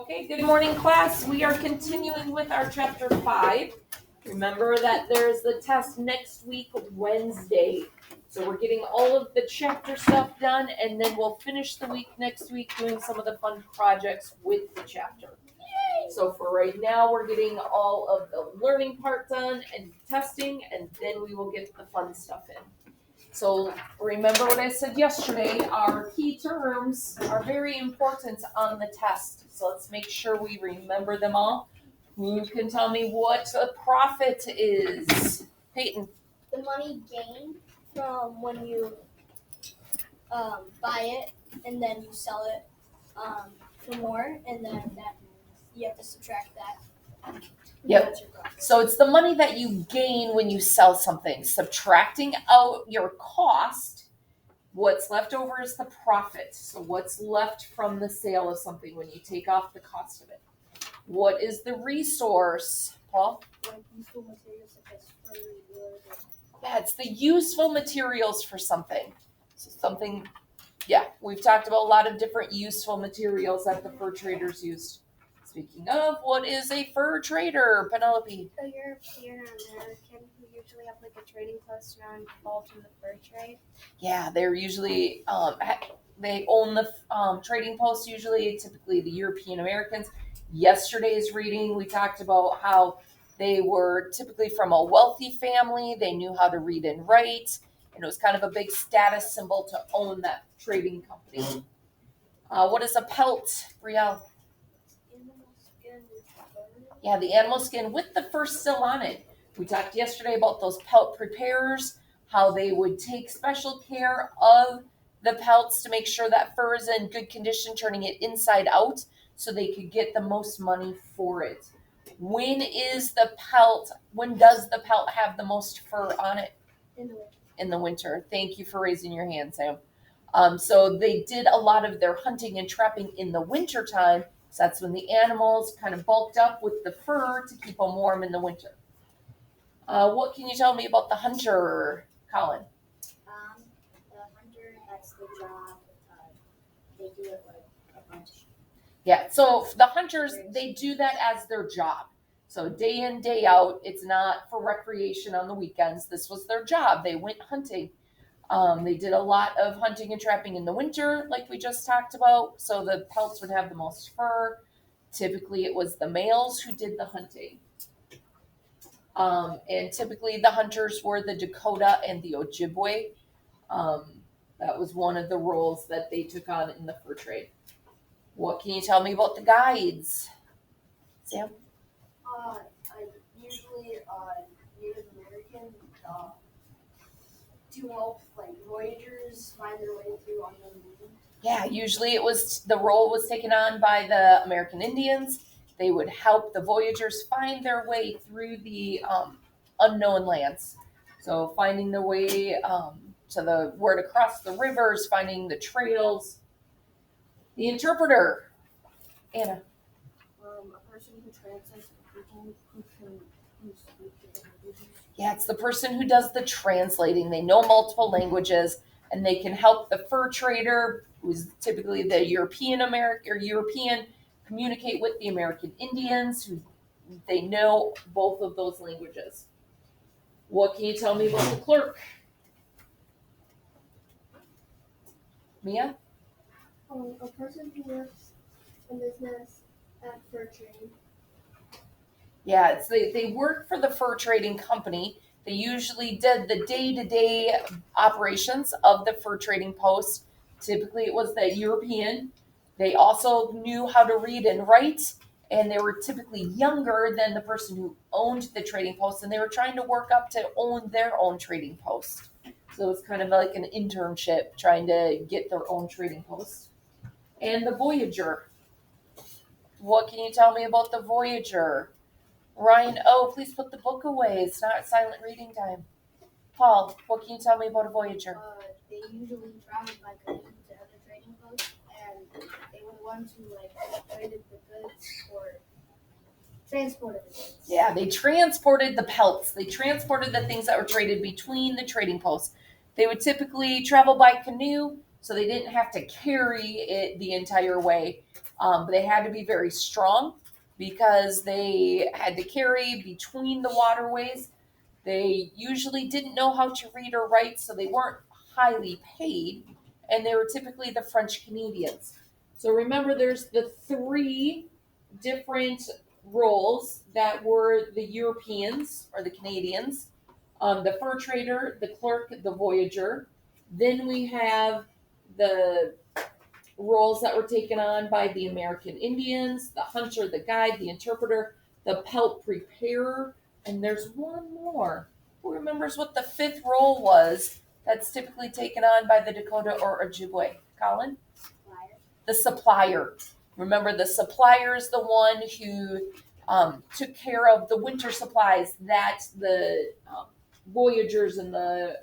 Okay, good morning, class. We are continuing with our chapter 5. Remember that there's the test next week, Wednesday. So we're getting all of the chapter stuff done, and then we'll finish the week next week doing some of the fun projects with the chapter. So for right now, we're getting all of the learning part done and testing, and then we will get the fun stuff in. So remember what I said yesterday, our key terms are very important on the test. So let's make sure we remember them all. Who can tell me what a profit is? Peyton. The money gained from when you buy it and then you sell it for more, and then that you have to subtract that. Yep. So it's the money that you gain when you sell something. Subtracting out your cost, what's left over is the profit. So what's left from the sale of something when you take off the cost of it? What is the resource, Paul? Like useful materials such as fur, wood. Yeah, it's the useful materials for something. So something, we've talked about a lot of different useful materials that the fur traders used. Speaking of, what is a fur trader, Penelope? A European or American who usually have like a trading post now involved in the fur trade. Yeah, they're usually, they own the trading post usually, typically the European Americans. Yesterday's reading, we talked about how they were typically from a wealthy family. They knew how to read and write, and it was kind of a big status symbol to own that trading company. What is a pelt, Brielle? Yeah, the animal skin with the fur still on it. We talked yesterday about those pelt preparers, how they would take special care of the pelts to make sure that fur is in good condition, turning it inside out so they could get the most money for it. When does the pelt have the most fur on it? In the winter. Thank you for raising your hand, Sam. So they did a lot of their hunting and trapping in the winter time. So that's when the animals kind of bulked up with the fur to keep them warm in the winter. What can you tell me about the hunter, Colin? The hunter, that's the job. They do it like a bunch. Yeah, so the hunters, they do that as their job. So day in, day out, it's not for recreation on the weekends. This was their job. They went hunting. They did a lot of hunting and trapping in the winter, like we just talked about, so the pelts would have the most fur. Typically, it was the males who did the hunting. And typically, the hunters were the Dakota and the Ojibwe. That was one of the roles that they took on in the fur trade. What can you tell me about the guides, Sam? Usually Native American do help like Voyagers find their way through unknown moon. Yeah, usually the role was taken on by the American Indians. They would help the Voyagers find their way through the unknown lands. So finding the way to where to cross the rivers, finding the trails. The interpreter, Anna. A person who translates for people who speak different languages. Yeah, it's the person who does the translating. They know multiple languages, and they can help the fur trader, who's typically the European, communicate with the American Indians, who they know both of those languages. What can you tell me about the clerk? Mia? A person who works in business at fur trading. Yeah, they work for the fur trading company. They usually did the day-to-day operations of the fur trading post. Typically, it was the European. They also knew how to read and write, and they were typically younger than the person who owned the trading post, and they were trying to work up to own their own trading post. So it was kind of like an internship, trying to get their own trading post. And the Voyager. What can you tell me about the Voyager? Ryan, please put the book away. It's not silent reading time. Paul, what can you tell me about a Voyager? They usually traveled by canoe to other trading posts, and they were the ones who traded the goods or transported the goods. Yeah, they transported the pelts. They transported the things that were traded between the trading posts. They would typically travel by canoe, so they didn't have to carry it the entire way. But they had to be very strong because they had to carry between the waterways. They usually didn't know how to read or write, so they weren't highly paid, and they were typically the French Canadians. So remember, there's the three different roles that were the Europeans or the Canadians, the fur trader, the clerk, the voyager. Then we have the roles that were taken on by the American Indians, the hunter, the guide, the interpreter, the pelt preparer, and there's one more. Who remembers what the fifth role was that's typically taken on by the Dakota or Ojibwe? Colin? The supplier. Remember, the supplier is the one who took care of the winter supplies that the voyagers and the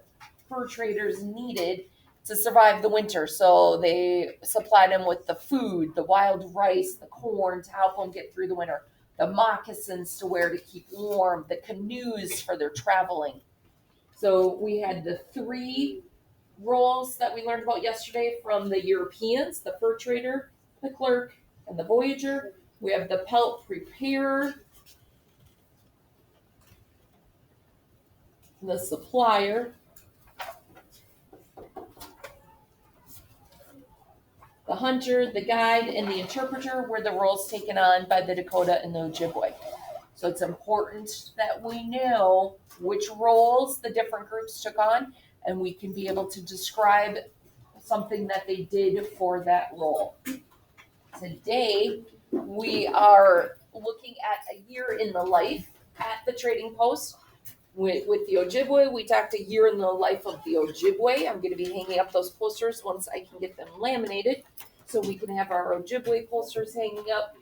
fur traders needed to survive the winter. So they supplied them with the food, the wild rice, the corn to help them get through the winter, the moccasins to wear to keep warm, the canoes for their traveling. So we had the three roles that we learned about yesterday from the Europeans, the fur trader, the clerk, and the voyager. We have the pelt preparer, the supplier, the hunter, the guide, and the interpreter were the roles taken on by the Dakota and the Ojibwe. So it's important that we know which roles the different groups took on, and we can be able to describe something that they did for that role. Today, we are looking at a year in the life at the trading post. With the Ojibwe, we talked a year in the life of the Ojibwe. I'm going to be hanging up those posters once I can get them laminated so we can have our Ojibwe posters hanging up.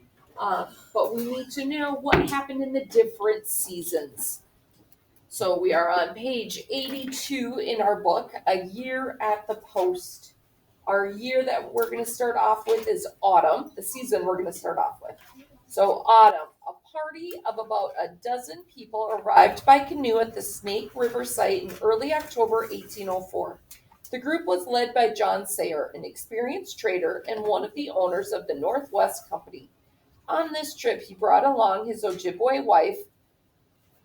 But we need to know what happened in the different seasons. So we are on page 82 in our book, A Year at the Post. Our year that we're going to start off with is autumn, the season we're going to start off with. So autumn, a party of about a dozen people arrived by canoe at the Snake River site in early October 1804. The group was led by John Sayer, an experienced trader and one of the owners of the Northwest Company. On this trip, he brought along his Ojibwe wife,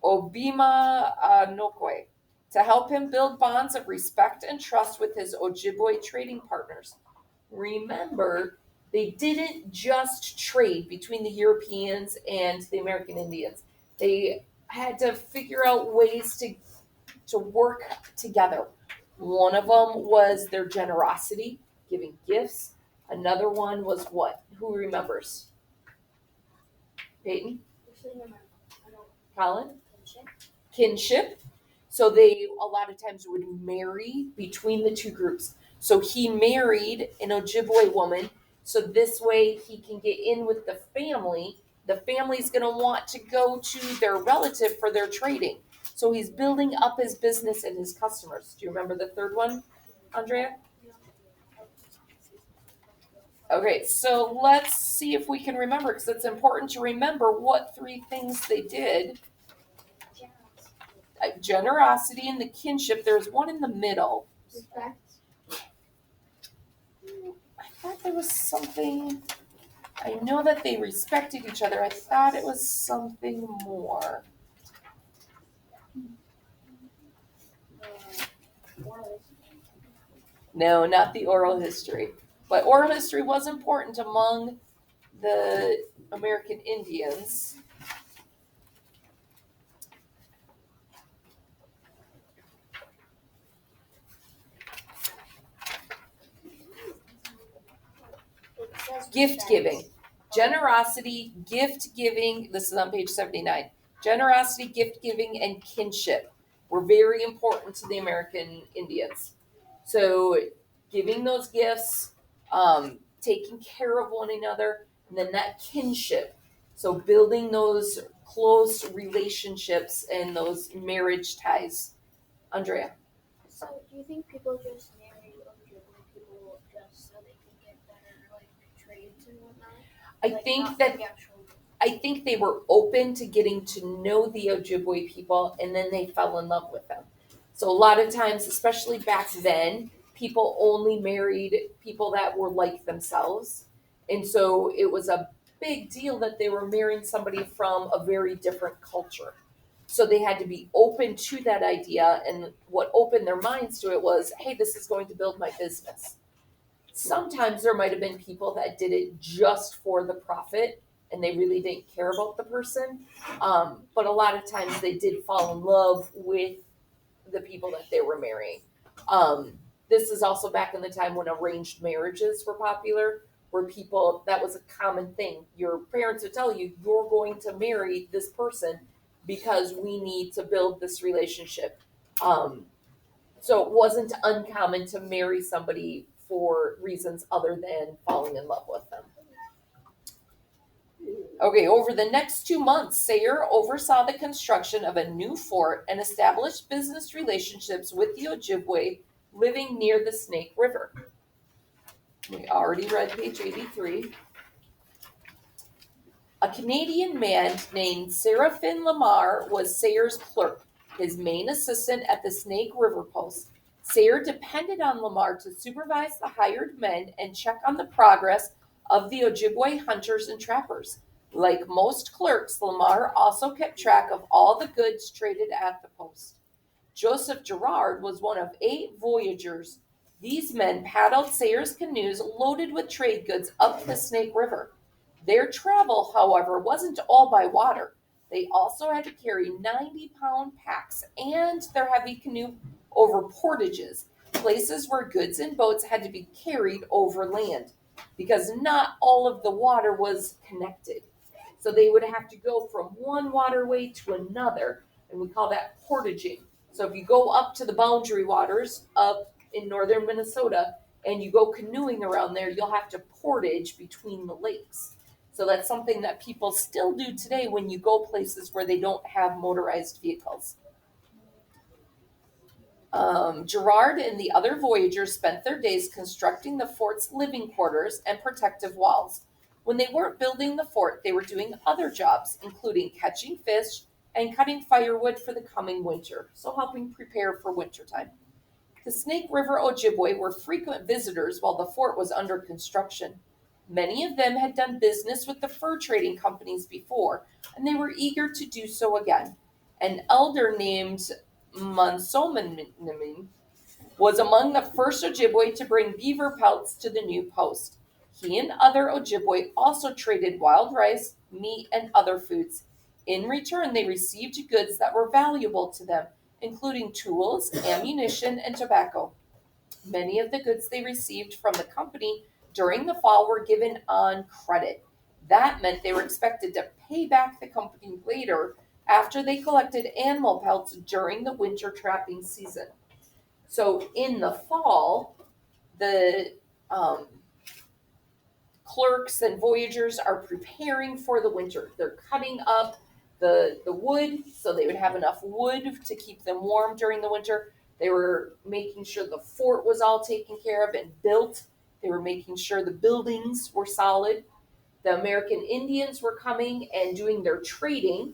Obima Nokwe, to help him build bonds of respect and trust with his Ojibwe trading partners. Remember, they didn't just trade between the Europeans and the American Indians. They had to figure out ways to work together. One of them was their generosity, giving gifts. Another one was what? Who remembers? Peyton? Colin? Kinship. So they a lot of times would marry between the two groups. So he married an Ojibwe woman, so this way he can get in with the family. The family's going to want to go to their relative for their trading. So he's building up his business and his customers. Do you remember the third one, Andrea? Okay, so let's see if we can remember, because it's important to remember what three things they did. Generosity and the kinship. There's one in the middle. Respect. I thought there was something. I know that they respected each other. I thought it was something more. No, not the oral history. But oral history was important among the American Indians. Gift giving. Generosity, gift giving. This is on page 79. Generosity, gift giving, and kinship were very important to the American Indians. So giving those gifts, taking care of one another, and then that kinship. So building those close relationships and those marriage ties. Andrea? So do you think people just marry Ojibwe people just so they can get better like trades and whatnot? I think they were open to getting to know the Ojibwe people, and then they fell in love with them. So a lot of times, especially back then, people only married people that were like themselves. And so it was a big deal that they were marrying somebody from a very different culture. So they had to be open to that idea. And what opened their minds to it was, hey, this is going to build my business. Sometimes there might have been people that did it just for the profit and they really didn't care about the person. But a lot of times they did fall in love with the people that they were marrying. Um, this is also back in the time when arranged marriages were popular, where people, that was a common thing. Your parents would tell you, you're going to marry this person because we need to build this relationship. Um, so it wasn't uncommon to marry somebody for reasons other than falling in love with them. Okay, over the next 2 months, Sayre oversaw the construction of a new fort and established business relationships with the Ojibwe living near the Snake River. We already read page 83. A Canadian man named Seraphim Lamar was Sayre's clerk, his main assistant at the Snake River post. Sayre depended on Lamar to supervise the hired men and check on the progress of the Ojibwe hunters and trappers. Like most clerks, Lamar also kept track of all the goods traded at the post. Joseph Girard was one of 8 voyagers. These men paddled Sayre's canoes loaded with trade goods up the Snake River. Their travel, however, wasn't all by water. They also had to carry 90-pound packs and their heavy canoe over portages, places where goods and boats had to be carried over land, because not all of the water was connected. So they would have to go from one waterway to another, and we call that portaging. So if you go up to the boundary waters up in northern Minnesota and you go canoeing around there, you'll have to portage between the lakes. So that's something that people still do today when you go places where they don't have motorized vehicles. Girard and the other voyagers spent their days constructing the fort's living quarters and protective walls. When they weren't building the fort, they were doing other jobs, including catching fish and cutting firewood for the coming winter, so helping prepare for wintertime. The Snake River Ojibwe were frequent visitors while the fort was under construction. Many of them had done business with the fur trading companies before, and they were eager to do so again. An elder named Monsomanim was among the first Ojibwe to bring beaver pelts to the new post. He and other Ojibwe also traded wild rice, meat, and other foods. In return, they received goods that were valuable to them, including tools, ammunition, and tobacco. Many of the goods they received from the company during the fall were given on credit. That meant they were expected to pay back the company later after they collected animal pelts during the winter trapping season. So in the fall, the clerks and voyagers are preparing for the winter. They're cutting up the wood so they would have enough wood to keep them warm during the winter. They were making sure the fort was all taken care of and built. They were making sure the buildings were solid. The American Indians were coming and doing their trading,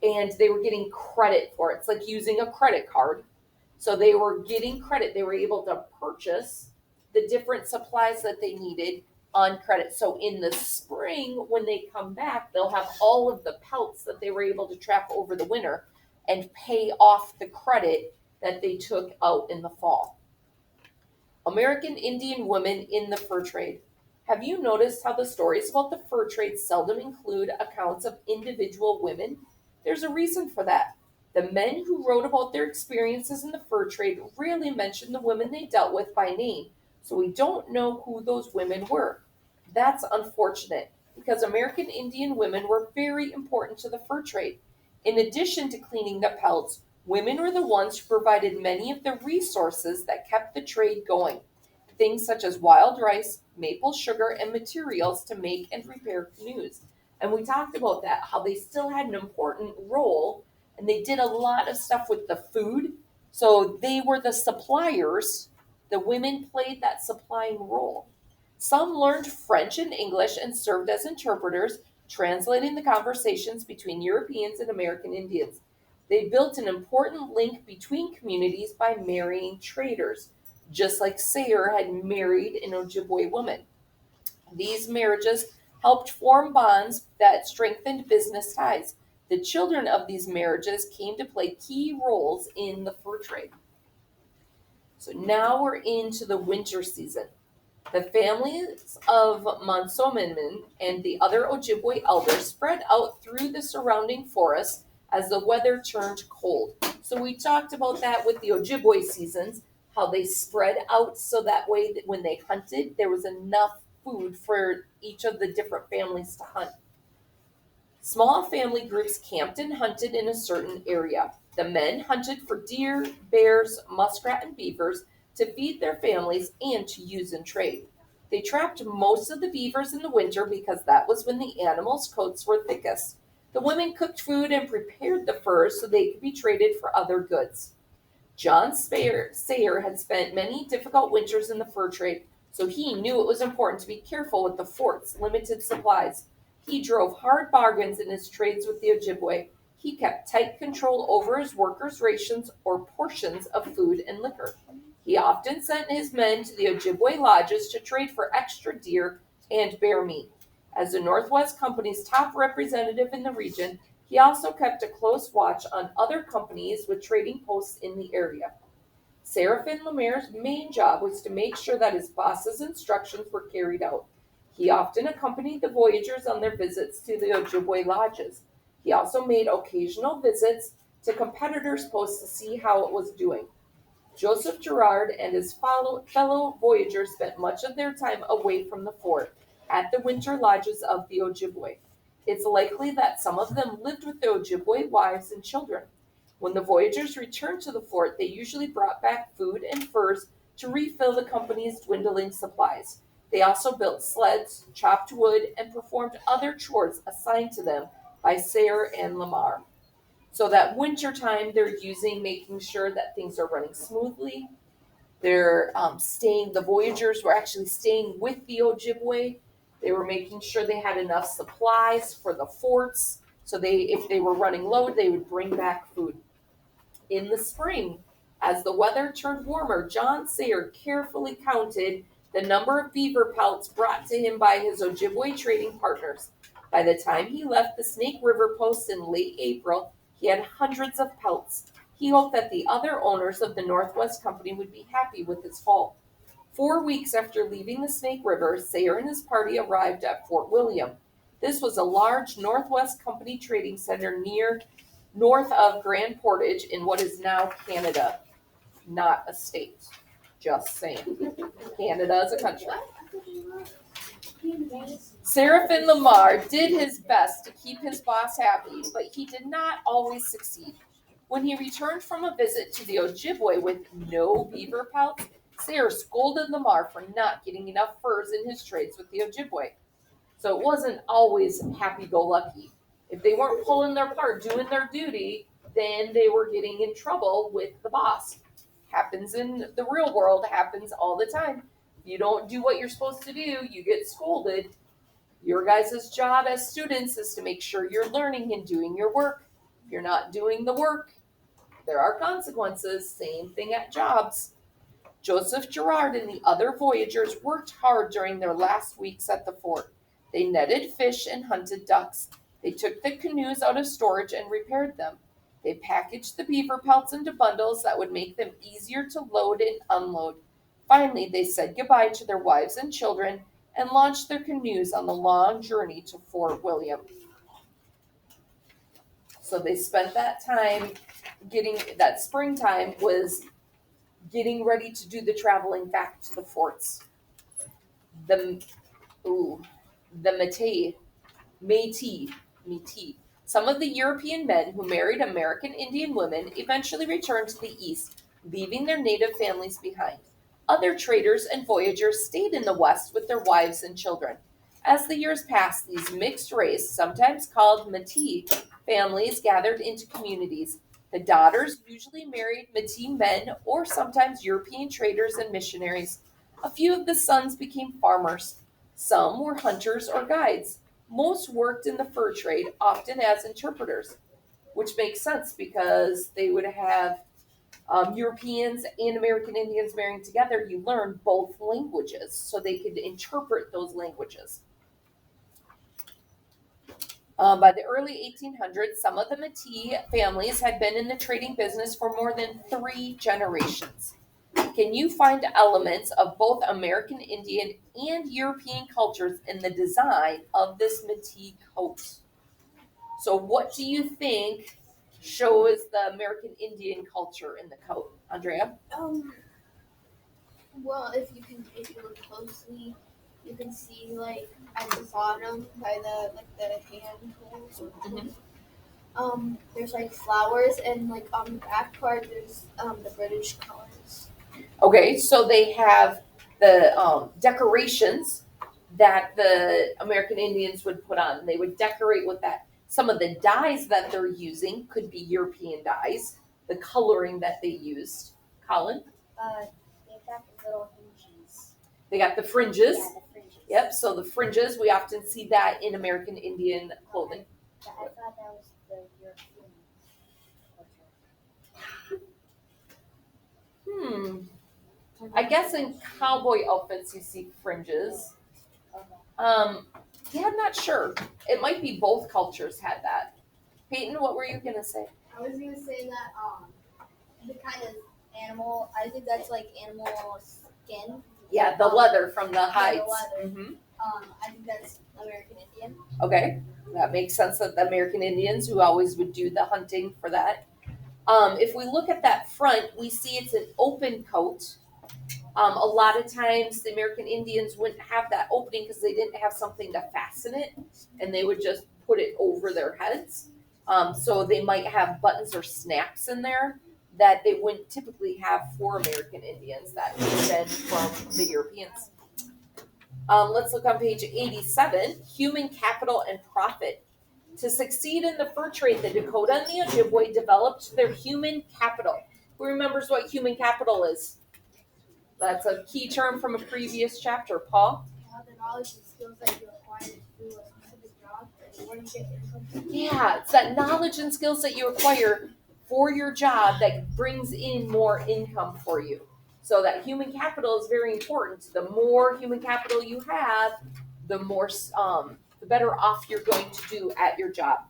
and they were getting credit for it. It's like using a credit card. So they were getting credit. They were able to purchase the different supplies that they needed on credit. So in the spring, when they come back, they'll have all of the pelts that they were able to trap over the winter and pay off the credit that they took out in the fall. American Indian women in the fur trade. Have you noticed how the stories about the fur trade seldom include accounts of individual women? There's a reason for that. The men who wrote about their experiences in the fur trade rarely mentioned the women they dealt with by name, so we don't know who those women were. That's unfortunate, because American Indian women were very important to the fur trade. In addition to cleaning the pelts, women were the ones who provided many of the resources that kept the trade going. Things such as wild rice, maple sugar, and materials to make and repair canoes. And we talked about that, how they still had an important role, and they did a lot of stuff with the food. So they were the suppliers. The women played that supplying role. Some learned French and English and served as interpreters, translating the conversations between Europeans and American Indians. They built an important link between communities by marrying traders, just like Sayre had married an Ojibwe woman. These marriages helped form bonds that strengthened business ties. The children of these marriages came to play key roles in the fur trade. So now we're into the winter season. The families of Monsominmin and the other Ojibwe elders spread out through the surrounding forests as the weather turned cold. So we talked about that with the Ojibwe seasons, how they spread out so that way that when they hunted, there was enough food for each of the different families to hunt. Small family groups camped and hunted in a certain area. The men hunted for deer, bears, muskrat, and beavers to feed their families and to use in trade. They trapped most of the beavers in the winter because that was when the animals' coats were thickest. The women cooked food and prepared the furs so they could be traded for other goods. John Sayer had spent many difficult winters in the fur trade, so he knew it was important to be careful with the fort's limited supplies. He drove hard bargains in his trades with the Ojibwe. He kept tight control over his workers' rations or portions of food and liquor. He often sent his men to the Ojibwe lodges to trade for extra deer and bear meat. As the Northwest Company's top representative in the region, he also kept a close watch on other companies with trading posts in the area. Seraphin Lemaire's main job was to make sure that his boss's instructions were carried out. He often accompanied the Voyagers on their visits to the Ojibwe lodges. He also made occasional visits to competitors' posts to see how it was doing. Joseph Girard and his fellow Voyagers spent much of their time away from the fort, at the winter lodges of the Ojibwe. It's likely that some of them lived with the Ojibwe wives and children. When the Voyagers returned to the fort, they usually brought back food and furs to refill the company's dwindling supplies. They also built sleds, chopped wood, and performed other chores assigned to them by Sayer and Lamar. So that winter time, they're making sure that things are running smoothly. They're the Voyagers were actually staying with the Ojibwe. They were making sure they had enough supplies for the forts. So if they were running low, they would bring back food. In the spring, as the weather turned warmer, John Sayer carefully counted the number of beaver pelts brought to him by his Ojibwe trading partners. By the time he left the Snake River post in late April, he had hundreds of pelts. He hoped that the other owners of the Northwest Company would be happy with his haul. 4 weeks after leaving the Snake River, Sayer and his party arrived at Fort William. This was a large Northwest Company trading center north of Grand Portage in what is now Canada, not a state. Just saying. Canada is a country. Seraphin Lamar did his best to keep his boss happy, but he did not always succeed. When he returned from a visit to the Ojibwe with no beaver pelts, Sayer scolded Lamar for not getting enough furs in his trades with the Ojibwe. So it wasn't always happy-go-lucky. If they weren't pulling their part, doing their duty, then they were getting in trouble with the boss. Happens in the real world, happens all the time. If you don't do what you're supposed to do, you get scolded. Your guys' job as students is to make sure you're learning and doing your work. If you're not doing the work, there are consequences. Same thing at jobs. Joseph Girard and the other Voyagers worked hard during their last weeks at the fort. They netted fish and hunted ducks. They took the canoes out of storage and repaired them. They packaged the beaver pelts into bundles that would make them easier to load and unload. Finally, they said goodbye to their wives and children and launched their canoes on the long journey to Fort William. So they spent that time that springtime was getting ready to do the traveling back to the forts. The Métis. Some of the European men who married American Indian women eventually returned to the east, leaving their native families behind. Other traders and voyagers stayed in the west with their wives and children. As the years passed, these mixed race, sometimes called Métis, families gathered into communities. The daughters usually married Métis men or sometimes European traders and missionaries. A few of the sons became farmers. Some were hunters or guides. Most worked in the fur trade, often as interpreters, which makes sense because they would have Europeans and American Indians marrying together, you learn both languages so they could interpret those languages. By the early 1800s, some of the Métis families had been in the trading business for more than 3 generations. Can you find elements of both American Indian and European cultures in the design of this Métis coat? So what do you think shows the American Indian culture in the coat, Andrea? Well, if you look closely, you can see like at the bottom by the hand holes or tools, there's like flowers, and like on the back part there's the British colors. Okay, so they have the decorations that the American Indians would put on. They would decorate with that. Some of the dyes that they're using could be European dyes, the coloring that they used. Colin? They've got the little hinges. They got the fringes. Yeah, the fringes. Yep, so the fringes, we often see that in American Indian clothing. I thought that was the European culture. I guess in cowboy outfits you see fringes. Yeah, I'm not sure. It might be both cultures had that. Peyton, what were you gonna say? I was gonna say that the kind of animal, I think that's like animal skin. Yeah, the leather from the hides. Yeah, the leather. Mm-hmm. I think that's American Indian. Okay, that makes sense that the American Indians who always would do the hunting for that. If we look at that front, we see it's an open coat. A lot of times the American Indians wouldn't have that opening because they didn't have something to fasten it, and they would just put it over their heads. So they might have buttons or snaps in there that they wouldn't typically have for American Indians that came in from the Europeans. Let's look on page 87, human capital and profit. To succeed in the fur trade, the Dakota and the Ojibwe developed their human capital. Who remembers what human capital is? That's a key term from a previous chapter. Paul? The knowledge and skills that you acquire to do a specific job and where you get income from. Yeah, it's that knowledge and skills that you acquire for your job that brings in more income for you. So that human capital is very important. The more human capital you have, the more, the better off you're going to do at your job.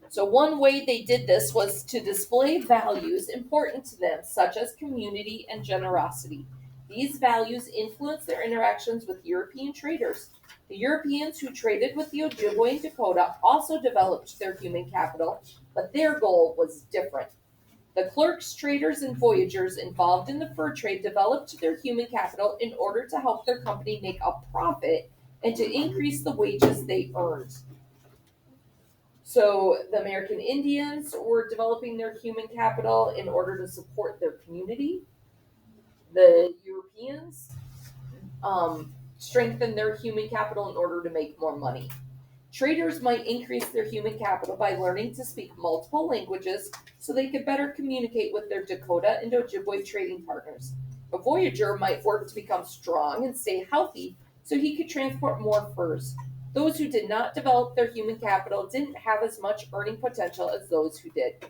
So one way they did this was to display values important to them, such as community and generosity. These values influenced their interactions with European traders. The Europeans who traded with the Ojibwe and Dakota also developed their human capital, but their goal was different. The clerks, traders, and voyagers involved in the fur trade developed their human capital in order to help their company make a profit and to increase the wages they earned. So the American Indians were developing their human capital in order to support their community. The Europeans strengthened their human capital in order to make more money. Traders might increase their human capital by learning to speak multiple languages so they could better communicate with their Dakota and Ojibwe trading partners. A voyager might work to become strong and stay healthy so he could transport more furs. Those who did not develop their human capital didn't have as much earning potential as those who did.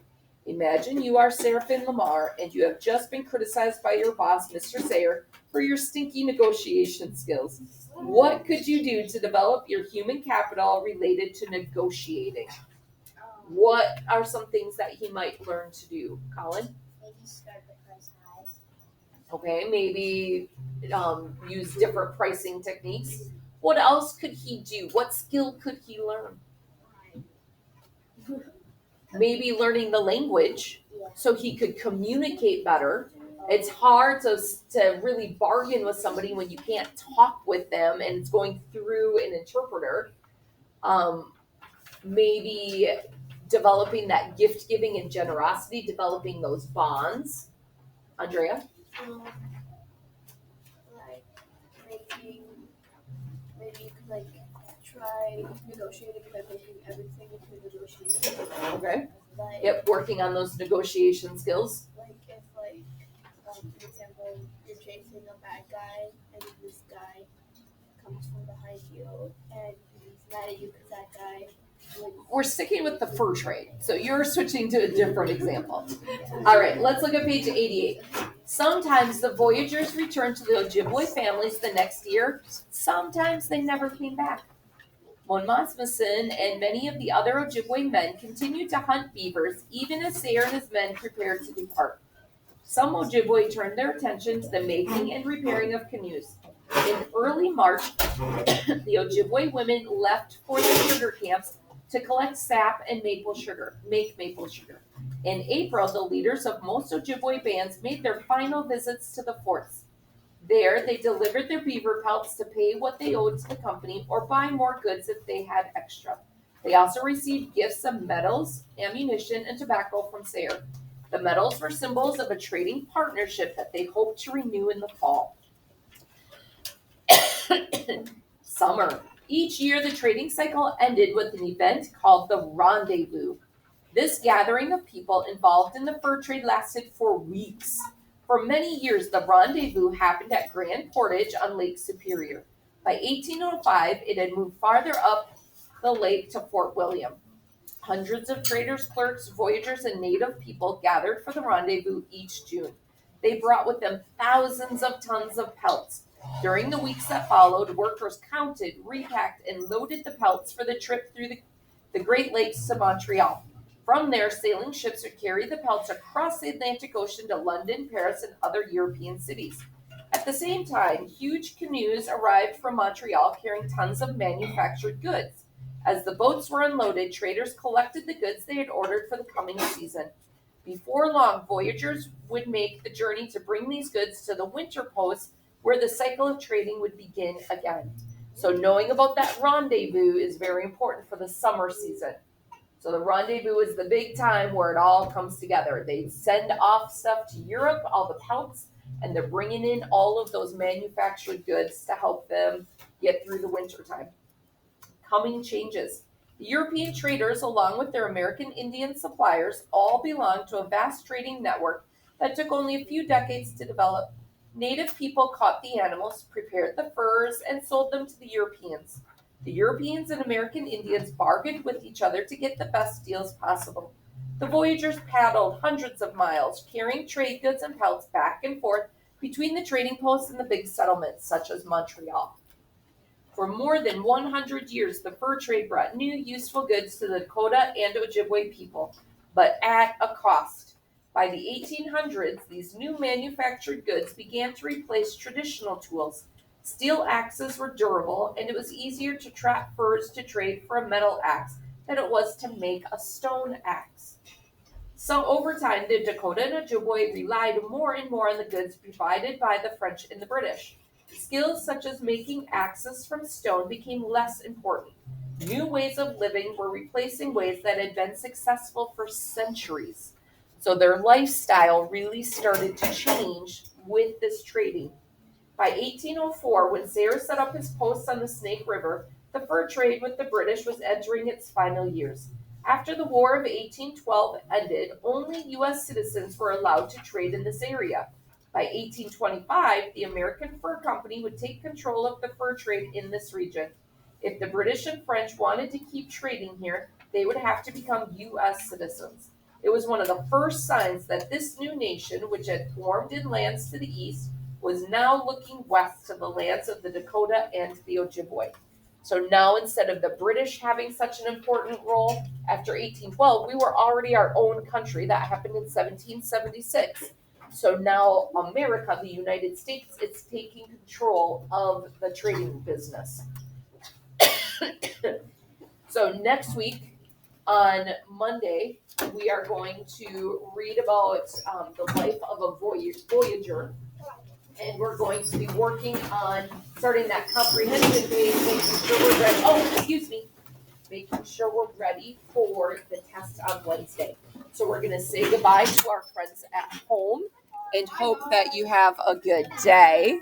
Imagine you are Seraphin Lamar and you have just been criticized by your boss, Mr. Sayer, for your stinky negotiation skills. What could you do to develop your human capital related to negotiating? What are some things that he might learn to do? Colin? Maybe start the price high. Okay, maybe use different pricing techniques. What else could he do? What skill could he learn? Maybe learning the language so he could communicate better. It's hard to really bargain with somebody when you can't talk with them and it's going through an interpreter. Maybe developing that gift giving and generosity, developing those bonds. Andrea? Maybe you could like try negotiating by making everything into negotiation. Okay. Like, Yep, working on those negotiation skills. like if for example, you're chasing a bad guy and this guy comes from behind you and he's mad at you because that guy wins we're sticking with the fur trade. So you're switching to a different example. All right, let's look at page 88. Sometimes the Voyagers returned to the Ojibwe families the next year. Sometimes they never came back. Monmouthmason and many of the other Ojibwe men continued to hunt beavers even as Sayre and his men prepared to depart. Some Ojibwe turned their attention to the making and repairing of canoes. In early March, the Ojibwe women left for the sugar camps to collect sap and make maple sugar. In April, the leaders of most Ojibwe bands made their final visits to the forts. There, they delivered their beaver pelts to pay what they owed to the company or buy more goods if they had extra. They also received gifts of medals, ammunition, and tobacco from Sayre. The medals were symbols of a trading partnership that they hoped to renew in the fall. Summer. Each year, the trading cycle ended with an event called the Rendezvous. This gathering of people involved in the fur trade lasted for weeks. For many years, the rendezvous happened at Grand Portage on Lake Superior. By 1805, it had moved farther up the lake to Fort William. Hundreds of traders, clerks, voyagers, and native people gathered for the rendezvous each June. They brought with them thousands of tons of pelts. During the weeks that followed, workers counted, repacked, and loaded the pelts for the trip through the Great Lakes to Montreal. From there, sailing ships would carry the pelts across the Atlantic Ocean to London, Paris, and other European cities. At the same time, huge canoes arrived from Montreal carrying tons of manufactured goods. As the boats were unloaded, traders collected the goods they had ordered for the coming season. Before long, voyagers would make the journey to bring these goods to the winter post where the cycle of trading would begin again. So knowing about that rendezvous is very important for the summer season. So the rendezvous is the big time where it all comes together. They send off stuff to Europe, all the pelts, and they're bringing in all of those manufactured goods to help them get through the winter time. Coming changes. The European traders, along with their American Indian suppliers, all belonged to a vast trading network that took only a few decades to develop. Native people caught the animals, prepared the furs, and sold them to the Europeans. The Europeans and American Indians bargained with each other to get the best deals possible. The voyagers paddled hundreds of miles, carrying trade goods and pelts back and forth between the trading posts and the big settlements, such as Montreal. For more than 100 years, the fur trade brought new, useful goods to the Dakota and Ojibwe people, but at a cost. By the 1800s, these new manufactured goods began to replace traditional tools. Steel axes were durable, and it was easier to trap furs to trade for a metal axe than it was to make a stone axe. So over time, the Dakota and Ojibwe relied more and more on the goods provided by the French and the British. Skills such as making axes from stone became less important. New ways of living were replacing ways that had been successful for centuries. So their lifestyle really started to change with this trading. By 1804, when Sayre set up his posts on the Snake River, the fur trade with the British was entering its final years. After the War of 1812 ended, only U.S. citizens were allowed to trade in this area. By 1825, the American Fur Company would take control of the fur trade in this region. If the British and French wanted to keep trading here, they would have to become U.S. citizens. It was one of the first signs that this new nation, which had formed in lands to the east, was now looking west to the lands of the Dakota and the Ojibwe. So now, instead of the British having such an important role, after 1812, we were already our own country. That happened in 1776. So now America, the United States, is taking control of the trading business. So next week, on Monday, we are going to read about the life of a Voyager. And we're going to be working on starting that comprehension page, making sure we're ready. Making sure we're ready for the test on Wednesday. So we're going to say goodbye to our friends at home and hope that you have a good day.